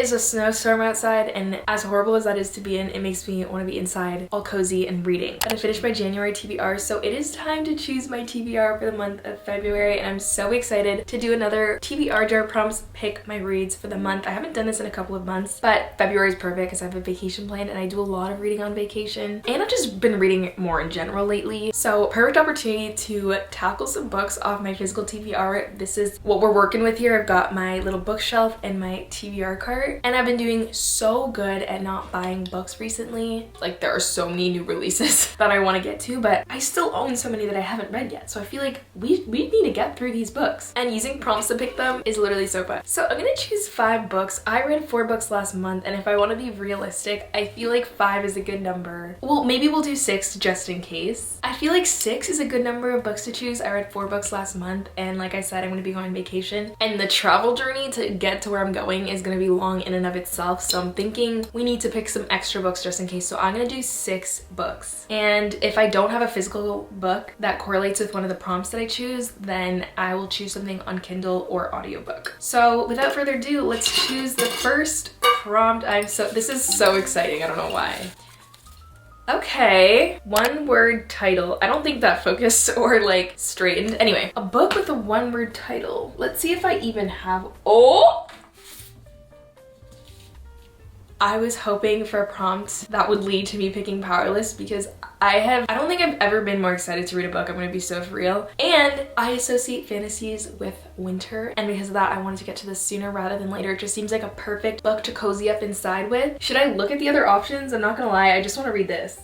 is a snowstorm outside, and as horrible as that is to be in, it makes me want to be inside all cozy and reading. I finished my January TBR, so it is time to choose my TBR for the month of February, and I'm so excited to do another TBR jar prompts, pick my reads for the month. I haven't done this in a couple of months, but February is perfect because I have a vacation planned and I do a lot of reading on vacation, and I've just been reading more in general lately. So perfect opportunity to tackle some books off my physical TBR. This is what we're working with here. I've got my little bookshelf and my TBR cart, and I've been doing so good at not buying books recently. Like, there are so many new releases that I want to get to, but I still own so many that I haven't read yet. So I feel like we need to get through these books, and using prompts to pick them is literally so fun. So I'm gonna choose 5 books. I read 4 books last month, and if I want to be realistic, I feel like 5 is a good number. Well, maybe we'll do 6 just in case. I feel like 6 is a good number of books to choose. I read 4 books last month, and like I said, I'm gonna be going on vacation, and the travel journey to get to where I'm going is gonna be long in and of itself. So I'm thinking we need to pick some extra books just in case. So I'm gonna do 6 books, and if I don't have a physical book that correlates with one of the prompts that I choose, then I will choose something on Kindle or audiobook. So without further ado, let's choose the first prompt. This is so exciting. I don't know why. Okay, 1-word title. I don't think that focused or like straightened. Anyway, a book with a 1-word title. Let's see if I even have, oh! I was hoping for a prompt that would lead to me picking Powerless, because I don't think I've ever been more excited to read a book. I'm gonna be so for real. And I associate fantasies with winter, and because of that, I wanted to get to this sooner rather than later. It just seems like a perfect book to cozy up inside with. Should I look at the other options? I'm not gonna lie, I just want to read this.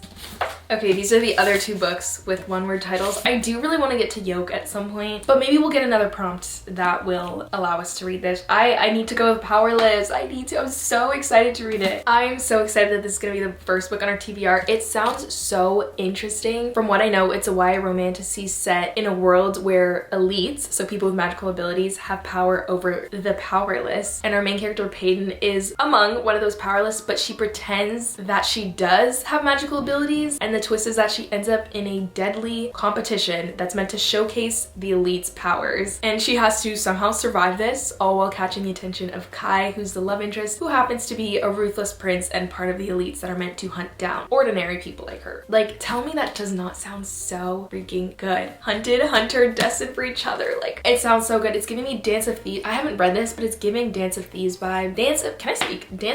Okay, these are the other 2 books with 1-word titles. I do really want to get to Yoke at some point, but maybe we'll get another prompt that will allow us to read this. I need to go with Powerless. I'm so excited to read it. I'm so excited that this is going to be the first book on our TBR. It sounds so interesting. From what I know, it's a YA romantasy set in a world where elites, so people with magical abilities, have power over the powerless. And our main character, Peyton, is among one of those powerless, but she pretends that she does have magical abilities, and the twist is that she ends up in a deadly competition that's meant to showcase the elite's powers, and she has to somehow survive this, all while catching the attention of Kai, who's the love interest, who happens to be a ruthless prince and part of the elites that are meant to hunt down ordinary people like her. Like, tell me that does not sound so freaking good. Hunted, hunter, destined for each other. Like, it sounds so good. It's giving me Dance of Thieves. I haven't read this, but it's giving Dance of Thieves vibe. Dance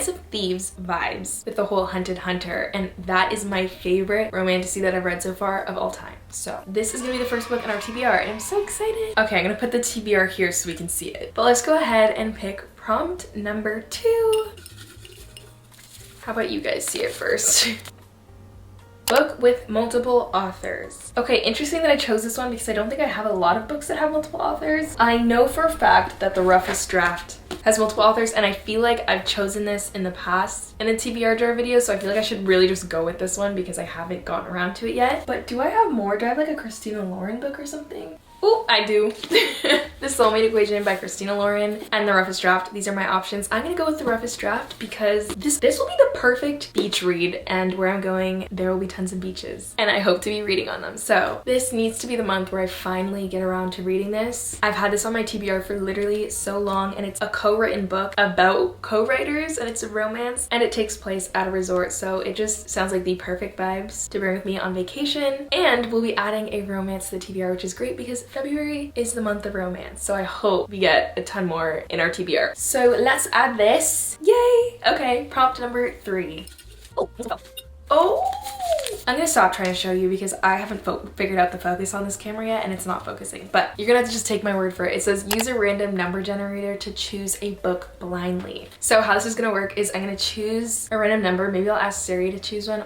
of Thieves vibes with the whole hunted hunter, and that is my favorite romantasy that I've read so far of all time. So this is gonna be the first book in our TBR, and I'm so excited. Okay, I'm gonna put the TBR here so we can see it. But let's go ahead and pick prompt number 2. How about you guys see it first? Book with multiple authors. Okay, interesting that I chose this one because I don't think I have a lot of books that have multiple authors. I know for a fact that The Roughest Draft has multiple authors, and I feel like I've chosen this in the past in a TBR jar video, so I feel like I should really just go with this one because I haven't gotten around to it yet. But do I have more? Do I have like a Christina Lauren book or something? Oh, I do. The Soulmate Equation by Christina Lauren and The Roughest Draft. These are my options. I'm gonna go with The Roughest Draft because this will be the perfect beach read, and where I'm going, there will be tons of beaches, and I hope to be reading on them. So this needs to be the month where I finally get around to reading this. I've had this on my TBR for literally so long, and it's a co-written book about co-writers, and it's a romance, and it takes place at a resort, so it just sounds like the perfect vibes to bring with me on vacation. And we'll be adding a romance to the TBR, which is great because February is the month of romance, so I hope we get a ton more in our TBR. So let's add this. Yay! Okay, prompt number 3. Oh! I'm gonna stop trying to show you because I haven't figured out the focus on this camera yet, and it's not focusing, but you're gonna have to just take my word for it. It says use a random number generator to choose a book blindly. So how this is gonna work is I'm gonna choose a random number. Maybe I'll ask Siri to choose one,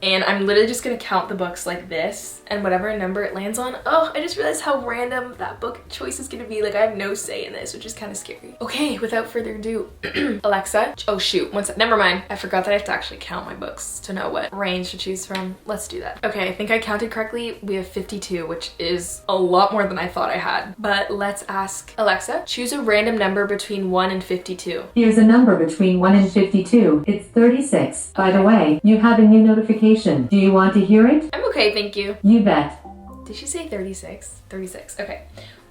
and I'm literally just gonna count the books like this, and whatever number it lands on. Oh, I just realized how random that book choice is gonna be. Like, I have no say in this, which is kind of scary. Okay, without further ado, Alexa, oh shoot, one sec, never mind. I forgot that I have to actually count my books to know what range to choose from. Let's do that. Okay, I think I counted correctly. We have 52, which is a lot more than I thought I had. But let's ask Alexa, choose a random number between 1 and 52. Here's a number between 1 and 52. It's 36. By the way, you have a new notification. Do you want to hear it? I'm okay, thank you. You bet. Did she say 36? 36, okay.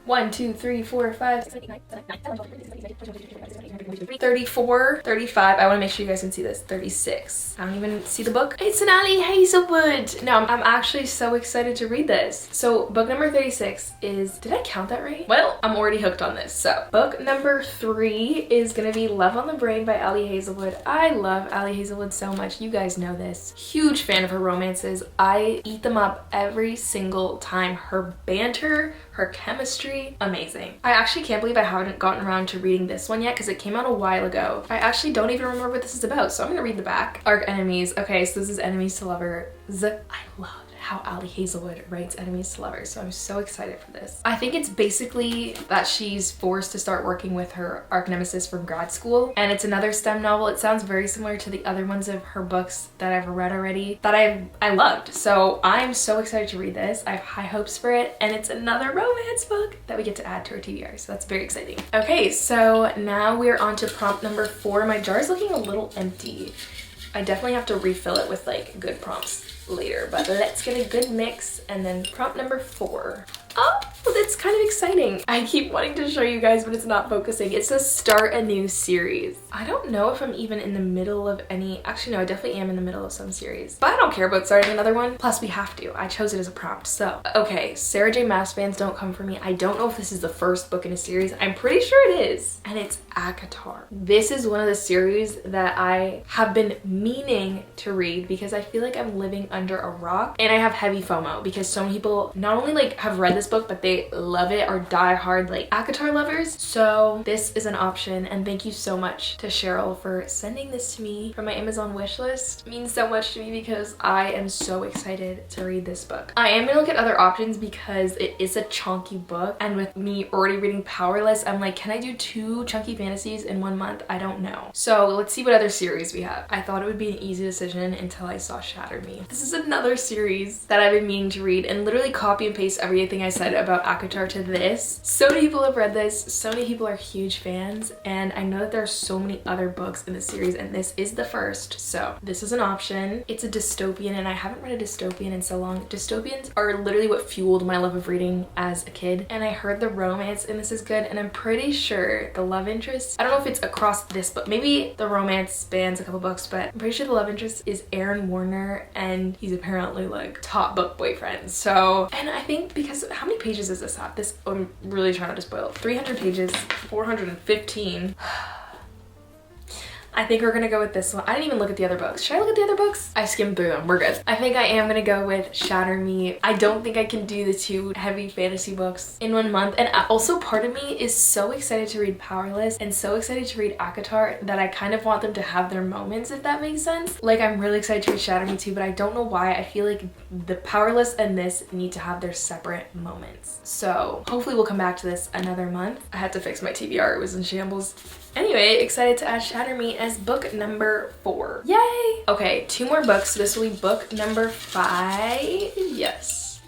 1, 2, 3, 4, 5, 6, 7, 8, 9, 10, 34, 35. I want to make sure you guys can see this. 36. I don't even see the book. It's an Ali Hazelwood. No, I'm actually so excited to read this. So book number 36 is, did I count that right? Well, I'm already hooked on this. So book number 3 is gonna be Love on the Brain by Ali Hazelwood. I love Ali Hazelwood so much. You guys know this. Huge fan of her romances. I eat them up every single time. Her banter, her chemistry, amazing. I actually can't believe I haven't gotten around to reading this one yet because it came out a while ago. I actually don't even remember what this is about, so I'm gonna read the back. Arc enemies. Okay, so this is enemies to lovers. I love how Ali Hazelwood writes enemies to lovers, so I'm so excited for this. I think it's basically that she's forced to start working with her arch nemesis from grad school, and it's another STEM novel. It sounds very similar to the other ones of her books that I've read already that I loved. So I'm so excited to read this. I have high hopes for it, and it's another romance book that we get to add to our TBR, so that's very exciting. Okay, so now we're on to prompt number 4. My jar is looking a little empty. I definitely have to refill it with like good prompts later, but let's get a good mix. And then prompt number 4. Oh, that's kind of exciting. I keep wanting to show you guys, but it's not focusing. It says start a new series. I don't know if I'm even in the middle of any, actually no, I definitely am in the middle of some series, but I don't care about starting another one. Plus we have to. I chose it as a prompt. So, okay, Sarah J Maas fans, don't come for me. I don't know if this is the first book in a series. I'm pretty sure it is. And it's ACOTAR. This is one of the series that I have been meaning to read because I feel like I'm living under a rock, and I have heavy FOMO because so many people not only like have read this book, but they love it or die hard like ACOTAR lovers. So this is an option, and thank you so much to Cheryl for sending this to me from my Amazon wish list. It means so much to me because I am so excited to read this book. I am gonna look at other options because it is a chunky book, and with me already reading Powerless, I'm like, can I do 2 chunky fantasies in 1 month? I don't know. So let's see what other series we have. I thought it would be an easy decision until I saw Shatter Me. This is another series that I've been meaning to read, and literally copy and paste everything I said about ACOTAR to this. So many people have read this, so many people are huge fans, and I know that there are so many other books in the series, and this is the first, so this is an option. It's a dystopian, and I haven't read a dystopian in so long. Dystopians are literally what fueled my love of reading as a kid, and I heard the romance in this is good, and I'm pretty sure the love interest, I don't know if it's across this book, maybe the romance spans a couple books, but I'm pretty sure the love interest is Aaron Warner, and he's apparently like top book boyfriend. So, and I think because how many pages does this have? This, I'm really trying not to spoil. 300 pages, 415. I think we're gonna go with this one. I didn't even look at the other books. Should I look at the other books? I skimmed through them. We're good. I think I am gonna go with Shatter Me. I don't think I can do the 2 heavy fantasy books in 1 month. And also part of me is so excited to read Powerless and so excited to read ACOTAR that I kind of want them to have their moments, if that makes sense. Like, I'm really excited to read Shatter Me too, but I don't know why. I feel like the Powerless and this need to have their separate moments. So hopefully we'll come back to this another month. I had to fix my TBR. It was in shambles. Anyway, excited to add Shatter Me as book number 4. Yay! Okay, 2 more books. So this will be book number 5. Yes.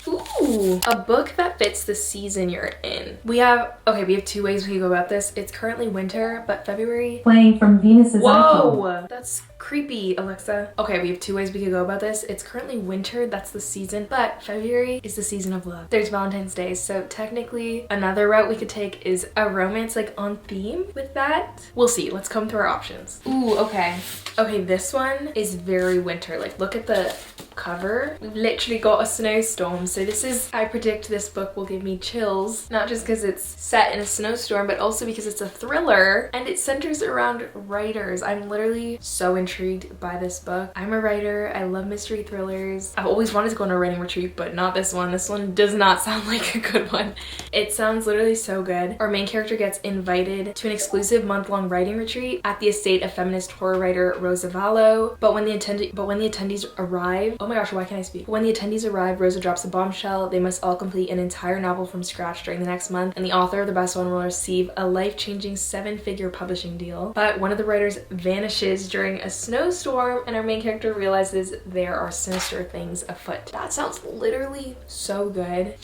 Ooh, a book that fits the season you're in. We have 2 ways we can go about this. It's currently winter, but February. Playing from Venus's Whoa! iPhone. That's creepy, Alexa. Okay, we have 2 ways we could go about this. It's currently winter, that's the season, but February is the season of love. There's Valentine's Day, so technically another route we could take is a romance like on theme with that. We'll see, let's comb through our options. Ooh, okay. Okay, this one is very winter. Like, look at the cover. We've literally got a snowstorm. So this is, I predict this book will give me chills, not just because it's set in a snowstorm, but also because it's a thriller and it centers around writers. I'm literally so intrigued by this book. I'm a writer. I love mystery thrillers. I've always wanted to go on a writing retreat, but not this one. This one does not sound like a good one. It sounds literally so good. Our main character gets invited to an exclusive month-long writing retreat at the estate of feminist horror writer Rosa Vallo, but when the attendees arrive, oh my gosh, why can't I speak? When the attendees arrive, Rosa drops a bombshell. They must all complete an entire novel from scratch during the next month, and the author of the best one will receive a life-changing 7-figure publishing deal. But one of the writers vanishes during a snowstorm, and our main character realizes there are sinister things afoot. That sounds literally so good.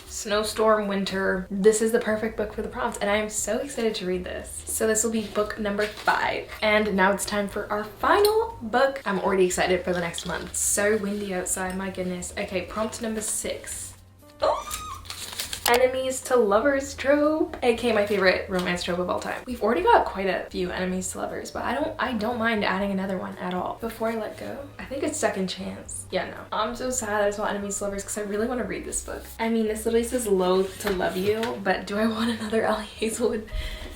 Snowstorm, winter. This is the perfect book for the prompt, and I am so excited to read this. So this will be book number 5. And now it's time for our final book. I'm already excited for the next month. So windy outside, my goodness. Okay, prompt number 6. Oh! enemies to lovers trope, aka my favorite romance trope of all time. We've already got quite a few enemies to lovers, but I don't mind adding another one at all. Before I let go, I think it's second chance. Yeah, no. I'm so sad I saw enemies to lovers because I really want to read this book. I mean, this literally says loath to love you, but do I want another Ellie Hazelwood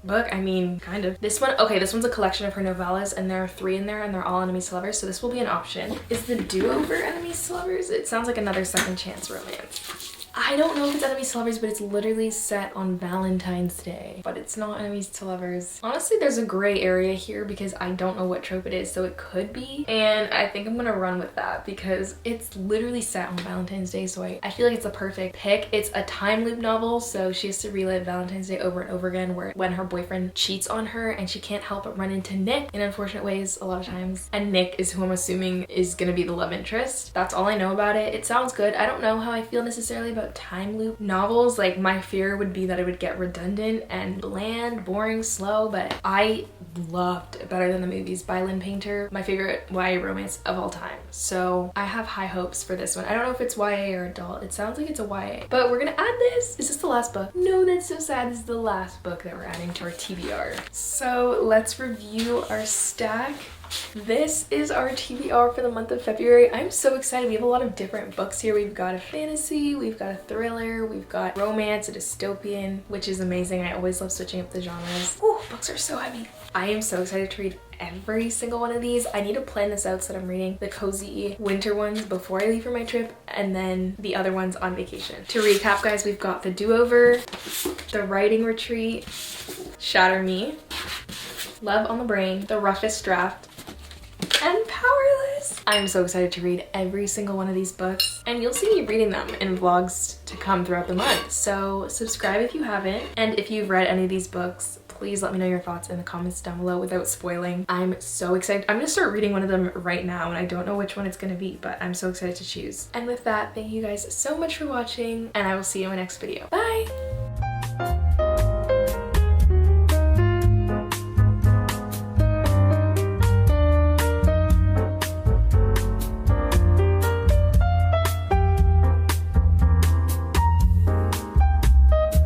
book? I mean, kind of. This one, okay, this one's a collection of her novellas and there are 3 in there and they're all enemies to lovers, so this will be an option. Is the do-over enemies to lovers? It sounds like another second chance romance. I don't know if it's enemies to lovers, but it's literally set on Valentine's Day, but it's not enemies to lovers. Honestly, there's a gray area here because I don't know what trope it is, so it could be, and I think I'm gonna run with that because it's literally set on Valentine's Day, so I feel like it's a perfect pick. It's a time loop novel, so she has to relive Valentine's Day over and over again when her boyfriend cheats on her and she can't help but run into Nick in unfortunate ways a lot of times, and Nick is who I'm assuming is gonna be the love interest. That's all I know about it. It sounds good. I don't know how I feel necessarily about time loop novels. Like, my fear would be that it would get redundant and bland, boring, slow, but I loved Better Than the Movies by Lynn Painter, my favorite YA romance of all time. So I have high hopes for this one. I don't know if it's YA or adult. It sounds like it's a YA, but we're gonna add this. Is this the last book? No, that's so sad. This is the last book that we're adding to our TBR. So let's review our stack. This is our TBR for the month of February. I'm so excited. We have a lot of different books here. We've got a fantasy, we've got a thriller, we've got romance, a dystopian, which is amazing. I always love switching up the genres. Ooh, books are so heavy. I am so excited to read every single one of these. I need to plan this out so that I'm reading the cozy winter ones before I leave for my trip and then the other ones on vacation. To recap, guys, we've got The Do-Over, The Writing Retreat, Shatter Me, Love on the Brain, The Roughest Draft, and Powerless. I'm so excited to read every single one of these books, and you'll see me reading them in vlogs to come throughout the month. So subscribe if you haven't, and if you've read any of these books, please let me know your thoughts in the comments down below without spoiling. I'm so excited. I'm gonna start reading one of them right now, and I don't know which one it's gonna be, but I'm so excited to choose. And with that, thank you guys so much for watching, and I will see you in my next video. Bye!